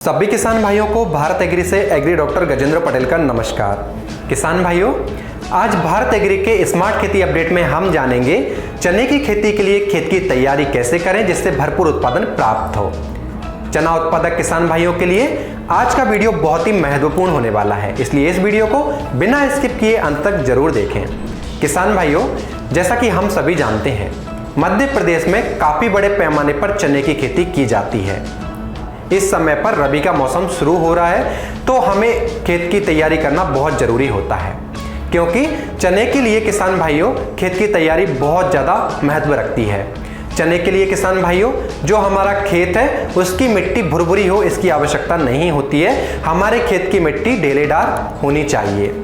सभी किसान भाइयों को भारत एग्री से एग्री डॉक्टर गजेंद्र पटेल का नमस्कार। किसान भाइयों, आज भारत एग्री के स्मार्ट खेती अपडेट में हम जानेंगे चने की खेती के लिए खेत की तैयारी कैसे करें जिससे भरपूर उत्पादन प्राप्त हो। चना उत्पादक किसान भाइयों के लिए आज का वीडियो बहुत ही महत्वपूर्ण होने वाला है, इसलिए इस वीडियो को बिना स्किप किए अंत तक जरूर देखें। किसान भाइयों, जैसा कि हम सभी जानते हैं, मध्य प्रदेश में काफी बड़े पैमाने पर चने की खेती की जाती है। इस समय पर रबी का मौसम शुरू हो रहा है, तो हमें खेत की तैयारी करना बहुत जरूरी होता है, क्योंकि चने के लिए किसान भाइयों खेत की तैयारी बहुत ज़्यादा महत्व रखती है। चने के लिए किसान भाइयों जो हमारा खेत है उसकी मिट्टी भुरभुरी हो इसकी आवश्यकता नहीं होती है, हमारे खेत की मिट्टी ढेलेदार होनी चाहिए।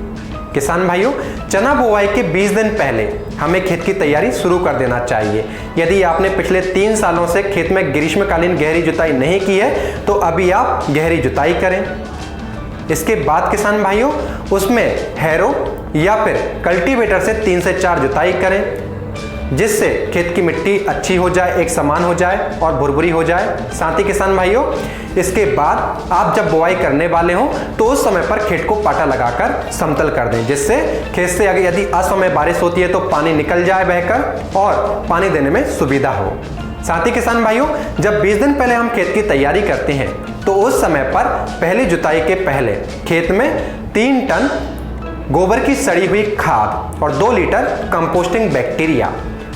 किसान भाइयों, चना बुआई के 20 दिन पहले हमें खेत की तैयारी शुरू कर देना चाहिए। यदि आपने पिछले 3 सालों से खेत में ग्रीष्मकालीन गहरी जुताई नहीं की है तो अभी आप गहरी जुताई करें। इसके बाद किसान भाइयों उसमें हैरो या फिर कल्टीवेटर से 3 से 4 जुताई करें, जिससे खेत की मिट्टी अच्छी हो जाए, एक समान हो जाए और भुरभुरी हो जाए। साथ ही किसान भाइयों, इसके बाद आप जब बुआई करने वाले हो तो उस समय पर खेत को पाटा लगाकर समतल कर दें, जिससे खेत से अगर यदि असमय बारिश होती है तो पानी निकल जाए बहकर और पानी देने में सुविधा हो। साथ ही किसान भाइयों, जब 20 दिन पहले हम खेत की तैयारी करते हैं तो उस समय पर पहली जुताई के पहले खेत में 3 टन गोबर की सड़ी हुई खाद और 2 लीटर कंपोस्टिंग बैक्टीरिया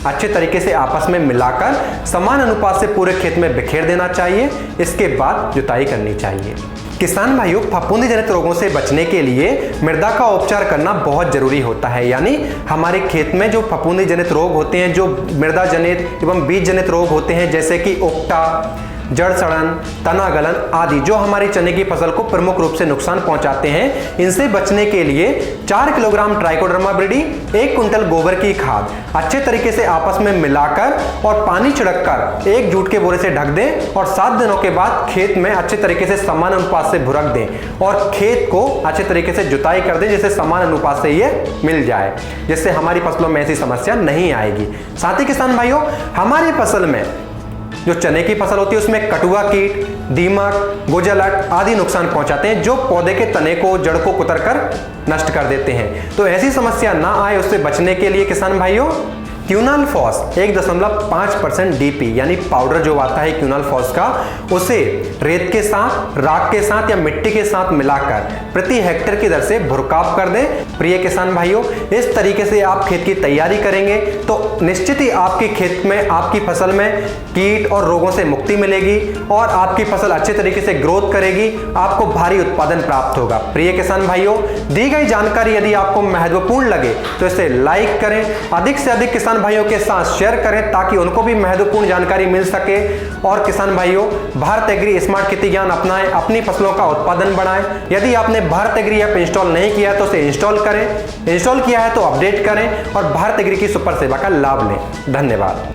अच्छे तरीके से आपस में मिलाकर समान अनुपात से पूरे खेत में बिखेर देना चाहिए। इसके बाद जुताई करनी चाहिए। किसान भाइयों, फफूंदी जनित रोगों से बचने के लिए मृदा का उपचार करना बहुत जरूरी होता है। यानी हमारे खेत में जो फफूंदी जनित रोग होते हैं, जो मृदा जनित एवं बीज जनित रोग होते हैं, जैसे कि ओक्टा, जड़ सड़न, तना गलन आदि, जो हमारी चने की फसल को प्रमुख रूप से नुकसान पहुंचाते हैं, इनसे बचने के लिए 4 किलोग्राम ट्राइकोडर्मा विरिडी, 1 कुंटल गोबर की खाद अच्छे तरीके से आपस में मिलाकर और पानी छिड़ककर एक जूट के बोरे से ढक दें और 7 दिनों के बाद खेत में अच्छे तरीके से समान अनुपात से भुरक दें और खेत को अच्छे तरीके से जुताई कर दें, जिससे समान अनुपात से ये मिल जाए, जिससे हमारी फसलों में ऐसी समस्या नहीं आएगी। साथ ही किसान भाइयों, हमारी फसल में जो चने की फसल होती है उसमें कटुआ कीट, दीमक, गुजलट आदि नुकसान पहुंचाते हैं, जो पौधे के तने को, जड़ को कुतर कर नष्ट कर देते हैं। तो ऐसी समस्या ना आए, उससे बचने के लिए किसान भाइयों क्यूनाल फॉस 1.5% डीपी यानी पाउडर जो आता है क्यूनाल फॉस का, उसे रेत के साथ, राख के साथ या मिट्टी के साथ मिलाकर प्रति हेक्टेयर की दर से भुरकाव कर दें। प्रिय किसान भाइयों, इस तरीके से आप खेत की तैयारी करेंगे तो निश्चित ही आपके खेत में, आपकी फसल में कीट और रोगों से मुक्ति मिलेगी और आपकी फसल अच्छे तरीके से ग्रोथ करेगी, आपको भारी उत्पादन प्राप्त होगा। प्रिय किसान भाइयों, दी गई जानकारी यदि आपको महत्वपूर्ण लगे तो इसे लाइक करें, अधिक से अधिक किसान भाइयों के साथ शेयर करें ताकि उनको भी महत्वपूर्ण जानकारी मिल सके। और किसान भाइयों, भारत एग्री स्मार्ट खेती ज्ञान अपनाएं, अपनी फसलों का उत्पादन बढ़ाएं। यदि आपने भारत एग्री ऐप इंस्टॉल नहीं किया तो उसे इंस्टॉल करें, इंस्टॉल किया है तो अपडेट करें और भारत एग्री की सुपर सेवा का लाभ लें। धन्यवाद।